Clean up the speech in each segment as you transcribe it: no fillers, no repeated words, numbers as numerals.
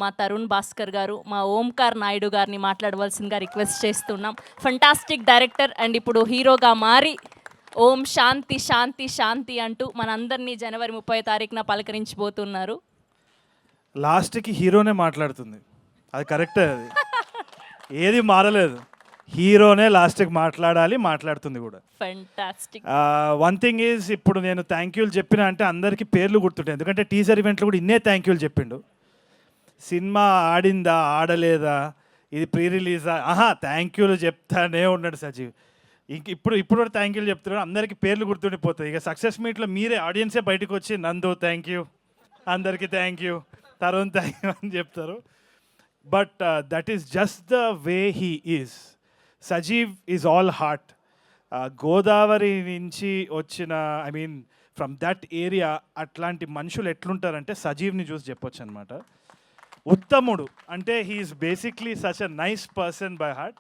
మా తరుణ్ భాస్కర్ గారు, మా ఓంకార్ నాయుడు గారిని మాట్లాడవలసిందిగా రిక్వెస్ట్ చేస్తున్నాం. ఫంటాస్టిక్ డైరెక్టర్ అండ్ ఇప్పుడు హీరోగా మారి ఓం శాంతి శాంతి శాంతి అంటూ మనందరినీ జనవరి 30 తారీఖున పలకరించబోతున్నారు. లాస్ట్కి హీరోనే మాట్లాడుతుంది, అది కరెక్టే, అది ఏది మారలేదు. హీరోనే లాస్ట్కి మాట్లాడుతుంది కూడా. ఫంటాస్టిక్. వన్ థింగ్ ఈజ్, ఇప్పుడు నేను థ్యాంక్ యూలు చెప్పిన అంటే అందరికీ పేర్లు గుర్తుంటాయి, ఎందుకంటే టీజర్ ఈవెంట్లో కూడా ఇన్నే థ్యాంక్ యూలు చెప్పిండు. సినిమా ఆడిందా ఆడలేదా, ఇది ప్రీ రిలీజా, థ్యాంక్ యూలు చెప్తానే ఉన్నాడు సజీవ్. ఇప్పుడు కూడా థ్యాంక్ యూలు చెప్తున్నాడు, అందరికీ పేర్లు గుర్తుండిపోతాయి. ఇక సక్సెస్ మీట్లో మీరే ఆడియన్సే బయటకు వచ్చి నందు థ్యాంక్ యూ, అందరికీ thank you, Tarun thank you అని చెప్తారు. But that is just the way he is. Sajeev is all heart. Godavari నుంచి వచ్చిన, I mean from that area, అట్లాంటి మనుషులు ఎట్లుంటారంటే సజీవ్ని చూసి చెప్పొచ్చు అనమాట. ఉత్తముడు అంటే he is basically such a nice person by heart.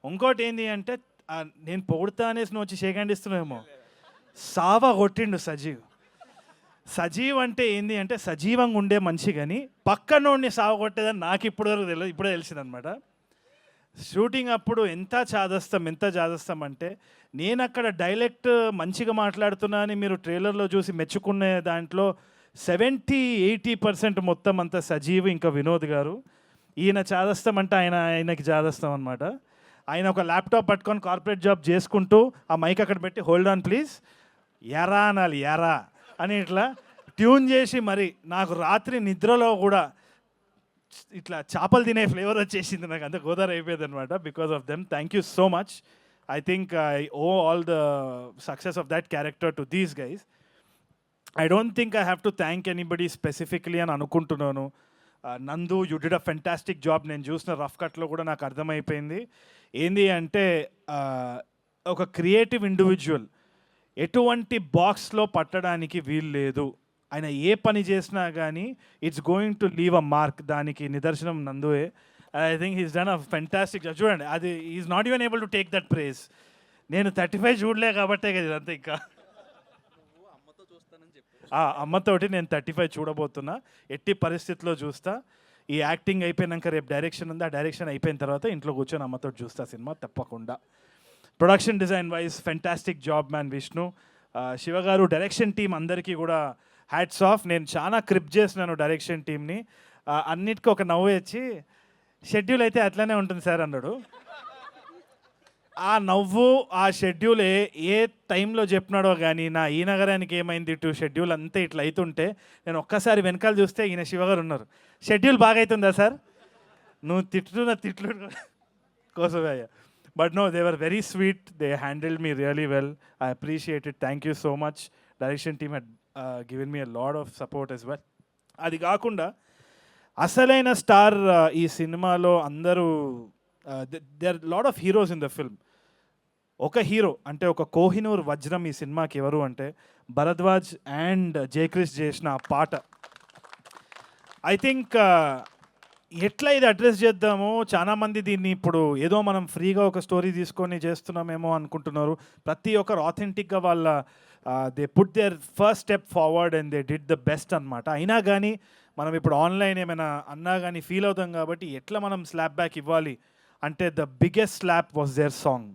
ఇంకోటి ఏంటి అంటే, నేను పొగుడుతా అనేసి నువ్వు వచ్చి షేక్ హ్యాండ్ ఇస్తున్నావేమో, సావా కొట్టిండు సజీవ్. సజీవ్ అంటే ఏంది అంటే సజీవంగా ఉండే మనిషి, కానీ పక్కనోడిని సావగొట్టేదని నాకు ఇప్పుడే తెలిసిందనమాట. షూటింగ్ అప్పుడు ఎంత చాదస్తాం అంటే, నేను అక్కడ డైలెక్ట్ మంచిగా మాట్లాడుతున్నా అని మీరు ట్రైలర్లో చూసి మెచ్చుకునే దాంట్లో 70-80% మొత్తం అంతా సజీవ్ ఇంకా వినోద్ గారు. ఈయన చాదస్తాం అంటే ఆయనకి చాదస్తాం అనమాట. ఆయన ఒక ల్యాప్టాప్ పట్టుకొని కార్పొరేట్ జాబ్ చేసుకుంటూ ఆ మైక్ అక్కడ పెట్టి హోల్డ్ ఆన్ ప్లీజ్, ఎరా అనాలి, ఎరా అని ఇట్లా ట్యూన్ చేసి, మరి నాకు రాత్రి నిద్రలో కూడా ఇట్లా చేపలు తినే ఫ్లేవర్ వచ్చేసింది, నాకు అంత గోదావరి అయిపోయింది అనమాట because of them. Thank you so much. I think I owe all the success of that character to these guys. I don't think I have to thank anybody specifically అని అనుకుంటున్నాను. Nandu, you did a fantastic job. నేను చూసిన rough కట్లో కూడా నాకు అర్థమైపోయింది ఏంది అంటే, ఒక క్రియేటివ్ ఇండివిజువల్ ఎటువంటి బాక్స్లో పట్టడానికి వీలు లేదు. ఆయన ఏ పని చేసినా కానీ it's going to leave a mark. దానికి నిదర్శనం నందువే. I think he's done a fantastic job. చూడండి, అది is not even able to take that prize. నేను 35 చూడలే కాబట్టే కదా ఇదంతా. ఇంకా అమ్మతోటి నేను 35 చూడబోతున్నా, ఎట్టి పరిస్థితిలో చూస్తా. ఈ యాక్టింగ్ అయిపోయినాక రేపు డైరెక్షన్ ఉంది, ఆ డైరెక్షన్ అయిపోయిన తర్వాత ఇంట్లో కూర్చొని అమ్మతో చూస్తా సినిమా తప్పకుండా. Production design wise fantastic job man Vishnu. Shiva గారు, డైరెక్షన్ టీం అందరికీ కూడా హ్యాట్స్ ఆఫ్. నేను చాలా క్రిప్ చేసినాను డైరెక్షన్ టీమ్ని. అన్నిటికీ ఒక నవ్వు వచ్చి, షెడ్యూల్ అయితే అట్లనే ఉంటుంది సార్ అన్నాడు. ఆ నవ్వు, ఆ షెడ్యూల్ ఏ టైంలో చెప్పినాడో కానీ, నా ఈ నగరానికి ఏమైంది టు షెడ్యూల్ అంతా ఇట్లా అవుతుంటే నేను ఒక్కసారి వెనకాల చూస్తే ఈయన శివగారు ఉన్నారు. షెడ్యూల్ బాగా అవుతుందా సార్? నువ్వు తిట్లు కోసమే అయ్యా. But no, they were very sweet, they handled me really well. I appreciate it. Thank you so much. Direction team had given me a lot of support as well. అది కాకుండా అసలైన star ఈ సినిమాలో అందరూ, there lot of heroes in the film. ఒక hero అంటే ఒక కోహినూర్ వజ్రం ఈ సినిమాకి ఎవరు అంటే భరద్వాజ్ అండ్ జయక్రిష్ చేసిన ఆ పాట. ఐ థింక్ ఎట్లా ఇది అడ్రస్ చేద్దామో, చాలామంది దీన్ని ఇప్పుడు ఏదో మనం ఫ్రీగా ఒక స్టోరీ తీసుకొని చేస్తున్నామేమో అనుకుంటున్నారు. ప్రతి ఒక్కరు ఆథెంటిక్గా వాళ్ళ they put their first step forward and they did the best అనమాట. అయినా కానీ మనం ఇప్పుడు ఆన్లైన్ ఏమైనా అన్నా కానీ ఫీల్ అవుతాం కాబట్టి ఎట్లా మనం స్లాప్ బ్యాక్ ఇవ్వాలి అంటే, the biggest slap was their song.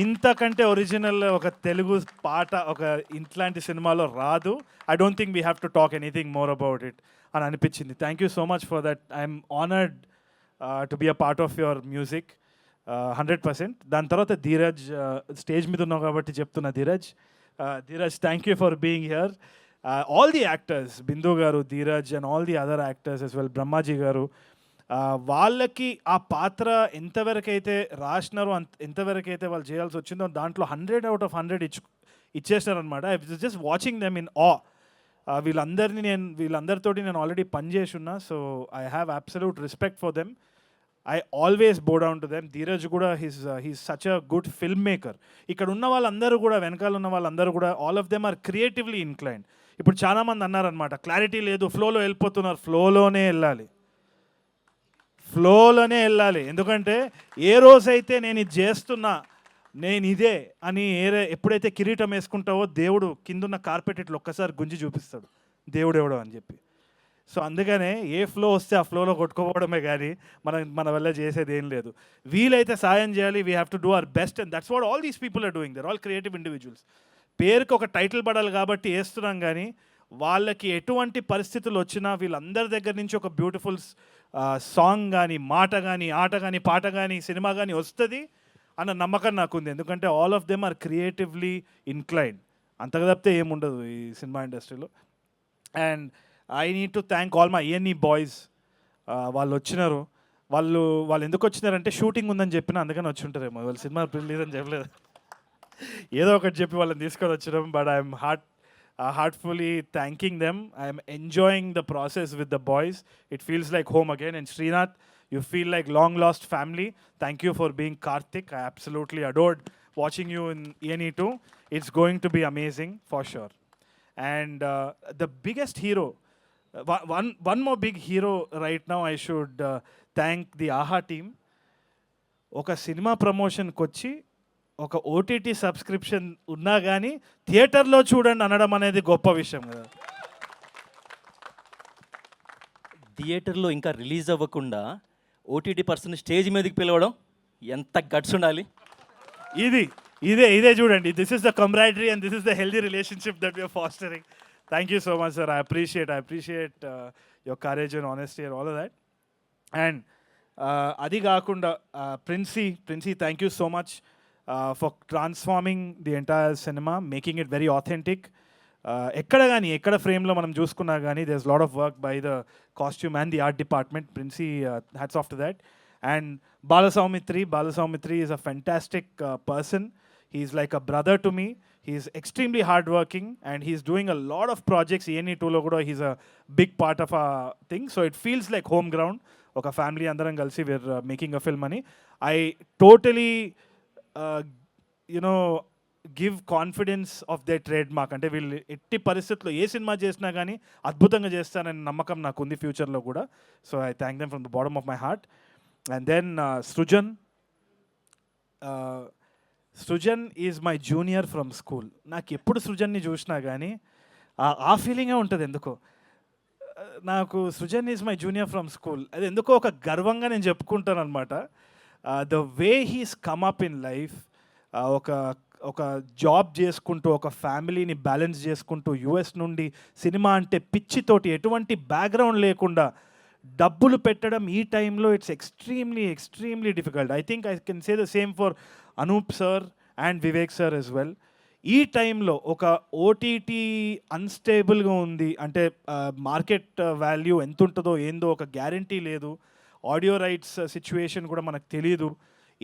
ఇంతకంటే ఒరిజినల్ ఒక తెలుగు పాట ఒక ఇట్లాంటి సినిమాలో రాదు. I don't think we have to talk anything more about it అని అనిపించింది. Thank you so much for that. I'm honoured to be a part of your music 100%. దాని తర్వాత ధీరజ్, స్టేజ్ మీద ఉన్నావు కాబట్టి చెప్తున్నా, Dheeraj thank you for being here. All the actors, Bindu garu, Dheeraj and all the other actors as well, Brahmaji గారు, వాళ్ళకి ఆ పాత్ర ఎంతవరకైతే రాసినారో ఎంతవరకైతే వాళ్ళు చేయాల్సి వచ్చిందో దాంట్లో 100 out of 100 ఇచ్చేసినారనమాట. I was just watching them in awe. వీళ్ళందరితోటి నేను ఆల్రెడీ పనిచేసి ఉన్నా. So I have absolute respect for them. I always bow down to them. Dheeraj కూడా he's such a good film maker. ఇక్కడ ఉన్న వాళ్ళందరూ కూడా, వెనకాల ఉన్న వాళ్ళందరూ కూడా, all of them are creatively inclined. ఇప్పుడు చాలామంది అన్నారనమాట, క్లారిటీ లేదు, ఫ్లోలో వెళ్ళిపోతున్నారు. ఫ్లోలోనే వెళ్ళాలి. ఎందుకంటే ఏ రోజైతే నేను ఇది చేస్తున్నా, నేను ఇదే అని ఎప్పుడైతే కిరీటం వేసుకుంటావో దేవుడు కిందున్న కార్పెట్ ఇట్లా ఒక్కసారి గుంజి చూపిస్తాడు దేవుడు ఎవడో అని చెప్పి. సో అందుకనే ఏ ఫ్లో వస్తే ఆ ఫ్లోలో కొట్టుకోవడమే కానీ మన వల్ల చేసేది ఏం లేదు. వీలైతే సాయం చేయాలి, we have to do our best, and that's what all these people are doing. There all creative individuals. పేరుకి ఒక టైటిల్ పడాలి కాబట్టి వేస్తున్నాం, కానీ వాళ్ళకి ఎటువంటి పరిస్థితులు వచ్చినా వీళ్ళందరి దగ్గర నుంచి ఒక బ్యూటిఫుల్ సాంగ్ కానీ, మాట కానీ, ఆట కానీ, పాట కానీ, సినిమా కానీ వస్తుంది అన్న నమ్మకం నాకుంది. ఎందుకంటే all of them are creatively inclined. అంతగా తప్పితే ఏముండదు ఈ సినిమా ఇండస్ట్రీలో. And I need to thank all my ENE boys. వాళ్ళు వచ్చినారు. వాళ్ళు ఎందుకు వచ్చినారంటే షూటింగ్ ఉందని చెప్పిన, అందుకని వచ్చి ఉంటారేమో. వాళ్ళు సినిమా రిలీజ్ అని చెప్పలేదు, ఏదో ఒకటి చెప్పి వాళ్ళని తీసుకొని వచ్చినాం. But I'm heartfully thanking them. I'm enjoying the process with the boys. It feels like home again. And Srinath, you feel like long lost family. Thank you for being Karthik. I absolutely adored watching you in ENE 2. It's going to be amazing for sure. And the biggest hero, one more big hero right now, I should thank the AHA team. ఒక cinema ప్రమోషన్కి వచ్చి ఒక OTT subscription ఉన్నా కానీ థియేటర్లో చూడండి అనడం అనేది గొప్ప విషయం కదా. థియేటర్లో ఇంకా రిలీజ్ అవ్వకుండా OTT పర్సన్ స్టేజ్ మీదకి పిలవడం ఎంత గట్స్ ఉండాలి. ఇదే చూడండి. This is the camaraderie and this is the healthy relationship that we are fostering. Thank you so much, sir. I appreciate your courage and honesty and all of that. And అది కాకుండా princi, thank you so much for transforming the entire cinema, making it very authentic. ఎక్కడ ఫ్రేమ్లో మనం చూసుకున్నా కానీ there's a lot of work by the costume and the art department. Princey, hats off to that. And Bala Saumitri is a fantastic person. He's like a brother to me. He's extremely hardworking and he's doing a lot of projects. ENE 2 kuda he's a big part of our thing. So it feels like home ground. Oka family andaram kalsi we're making a film ani. I totally give confidence of they trade mark. అంటే వీళ్ళు ఎట్టి పరిస్థితుల్లో ఏ cinema చేసినా కానీ అద్భుతంగా చేస్తానని నమ్మకం నాకు ఉంది ఫ్యూచర్లో కూడా. So I thank them from the bottom of my heart. And then Srujan is my junior from school. నాకు ఎప్పుడు సృజన్ని చూసినా కానీ ఆ ఫీలింగే ఉంటుంది ఎందుకో. నాకు Srujan is my junior from school, అది ఎందుకో ఒక గర్వంగా నేను చెప్పుకుంటాను అనమాట. The way he's come up in life, ఒక జాబ్ చేసుకుంటూ ఒక ఫ్యామిలీని బ్యాలెన్స్ చేసుకుంటూ US నుండి సినిమా అంటే పిచ్చితోటి ఎటువంటి బ్యాక్గ్రౌండ్ లేకుండా డబ్బులు పెట్టడం ఈ టైంలో it's extremely difficult. I think I can say the same for Anup sir and Vivek sir as well. ఈ టైంలో ఒక OTT అన్స్టేబుల్గా ఉంది అంటే మార్కెట్ వాల్యూ ఎంత ఉంటుందో ఏందో ఒక గ్యారంటీ లేదు. ఆడియో రైట్స్ సిచ్యువేషన్ కూడా మనకు తెలియదు.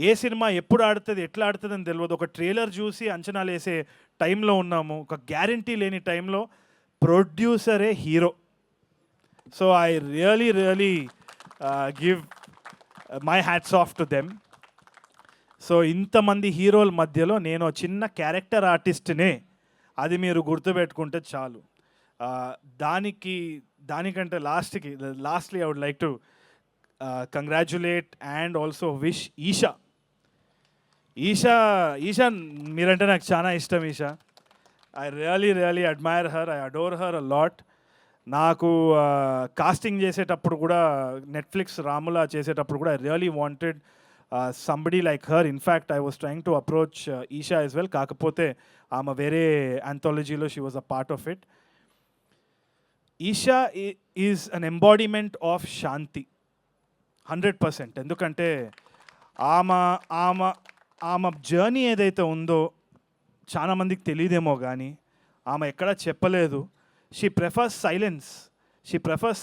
ఏ సినిమా ఎప్పుడు ఆడుతుంది ఎట్లా ఆడుతుంది అని తెలియదు. ఒక ట్రైలర్ చూసి అంచనాలు వేసే టైంలో ఉన్నాము. ఒక గ్యారంటీ లేని టైంలో ప్రొడ్యూసరే hero. So I really give my hats off to them. So ఇంతమంది హీరోల మధ్యలో నేను చిన్న క్యారెక్టర్ ఆర్టిస్ట్నే, అది మీరు గుర్తుపెట్టుకుంటే చాలు. దానికంటే lastly I would like to congratulate and also wish Esha మీరంటే నాకు చాలా ఇష్టం. Esha, I really admire her, I adore her a lot. నాకు కాస్టింగ్ చేసేటప్పుడు కూడా నెట్ఫ్లిక్స్ రాములా చేసేటప్పుడు కూడా I really wanted somebody like her. In fact I was trying to approach Esha as well, కాకపోతే ఆమె వేరే ఆంథాలజీలో she was a part of it. Esha is an embodiment of Shanti 100%. ఎందుకంటే ఆమె జర్నీ ఏదైతే ఉందో చాలామందికి తెలియదేమో కానీ ఆమె ఎక్కడా చెప్పలేదు. She prefers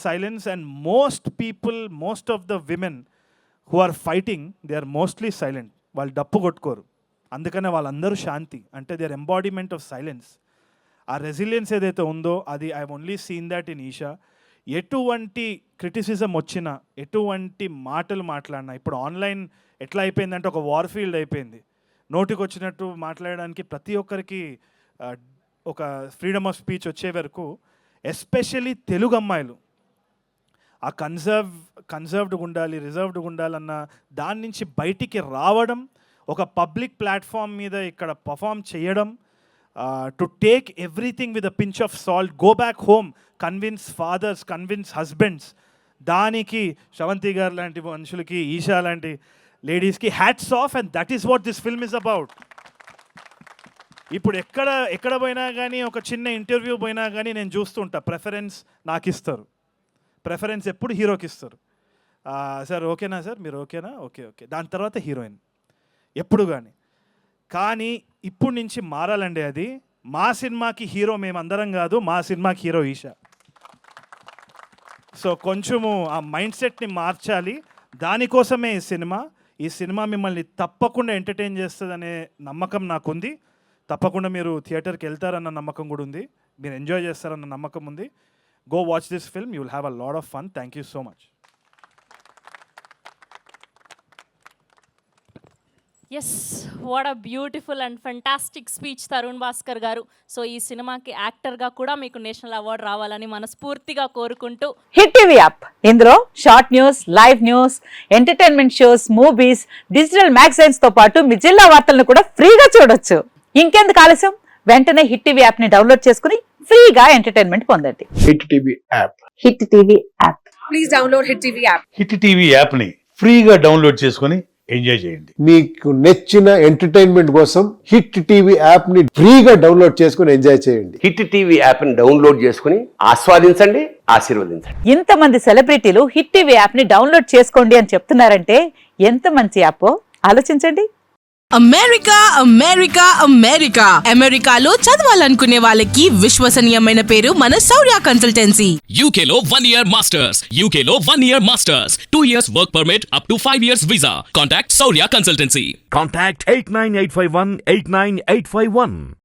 silence and most of the women who are fighting they are mostly silent. వాళ్ళు డప్పు కొట్టుకోరు, అందుకనే వాళ్ళందరూ శాంతి. అంటే they are embodiment of silence. ఆ రెసిలియన్స్ ఏదైతే ఉందో అది I only seen that in Esha. ఎటువంటి క్రిటిసిజం వచ్చినా, ఎటువంటి మాటలు మాట్లాడినా, ఇప్పుడు ఆన్లైన్ ఎట్లా అయిపోయిందంటే ఒక వార్ ఫీల్డ్ అయిపోయింది. నోటికి వచ్చినట్టు మాట్లాడడానికి ప్రతి ఒక్కరికి ఒక ఫ్రీడమ్ ఆఫ్ స్పీచ్ వచ్చే వరకు, ఎస్పెషల్లీ తెలుగు అమ్మాయిలు ఆ కన్సర్వ్డ్గా ఉండాలి, రిజర్వ్డ్గా ఉండాలన్న దాని నుంచి బయటికి రావడం, ఒక పబ్లిక్ ప్లాట్ఫామ్ మీద ఇక్కడ పర్ఫామ్ చేయడం, to take everything with a pinch of salt, go back home, convince fathers, convince husbands. దానికి శ్రవంతి గారు లాంటి మనుషులకి, ఈషా లాంటి లేడీస్కి hats off, and that is what this film is about. ఇప్పుడు ఎక్కడ పోయినా కానీ, ఒక చిన్న ఇంటర్వ్యూ పోయినా కానీ నేను చూస్తుంటా, ప్రెఫరెన్స్ నాకు ఇస్తారు. ప్రెఫరెన్స్ ఎప్పుడు హీరోకి ఇస్తారు. సార్ ఓకేనా సార్, మీరు ఓకేనా, ఓకే ఓకే, దాని తర్వాత హీరోయిన్ ఎప్పుడు కానీ ఇప్పుడు నుంచి మారాలండి అది. మా సినిమాకి హీరో మేమందరం కాదు, మా సినిమాకి హీరో ఈషా. సో కొంచెము ఆ మైండ్ సెట్ని మార్చాలి. దానికోసమే ఈ సినిమా మిమ్మల్ని తప్పకుండా ఎంటర్టైన్ చేస్తుందనే నమ్మకం నాకుంది. తప్పకుండా మీరు థియేటర్కి వెళ్తారన్న నమ్మకం కూడా ఉంది. మీరు ఎంజాయ్ చేస్తారన్న నమ్మకం ఉంది. Go watch this film, you will have a lot of fun. Thank you so much. Yes, what a beautiful and fantastic speech Tarun Bhaskar గారు. సో ఈ సినిమాకి యాక్టర్గా కూడా మీకు నేషనల్ అవార్డు రావాలని మనస్ఫూర్తిగా కోరుకుంటూ, హిట్ టీవీ యాప్ ఇందులో short news, live news, entertainment shows, movies, digital magazines తో పాటు మీ జిల్లా వార్తలను కూడా ఫ్రీగా చూడొచ్చు. ఇంకెందుకు ఆలస్యం, వెంటనే హిట్ టీవీ యాప్ ని డౌన్లోడ్ చేసుకుని ఫ్రీగా ఎంటర్టైన్మెంట్ పొందండి. Hit TV app. Hit TV app. Please download hit TV app. Hit TV యాప్ని ఫ్రీగా డౌన్లోడ్ చేసుకొని ఎంజాయ్ చేయండి. మీకు నచ్చిన ఎంటర్టైన్మెంట్ కోసం హిట్ టీవీ యాప్ ని ఫ్రీగా డౌన్లోడ్ చేసుకుని ఎంజాయ్ చేయండి. హిట్ టీవీ యాప్ ని డౌన్లోడ్ చేసుకుని ఆస్వాదించండి, ఆశీర్వదించండి. ఇంతమంది సెలబ్రిటీలు హిట్ టీవీ యాప్ ని డౌన్లోడ్ చేసుకోండి అని చెప్తున్నారంటే ఎంత మంచి యాప్ ఆలోచించండి. అమెరికా అమెరికా అమెరికా అమెరికాలో చదవాలనుకునే వాళ్ళకి విశ్వసనీయమైన పేరు మన శౌర్య కన్సల్టెన్సీ. UK లో 1 year masters. UK లో 1 year masters. 2 years work permit up to 5 years visa. Contact Saurya Consultancy. Contact 89851 89851.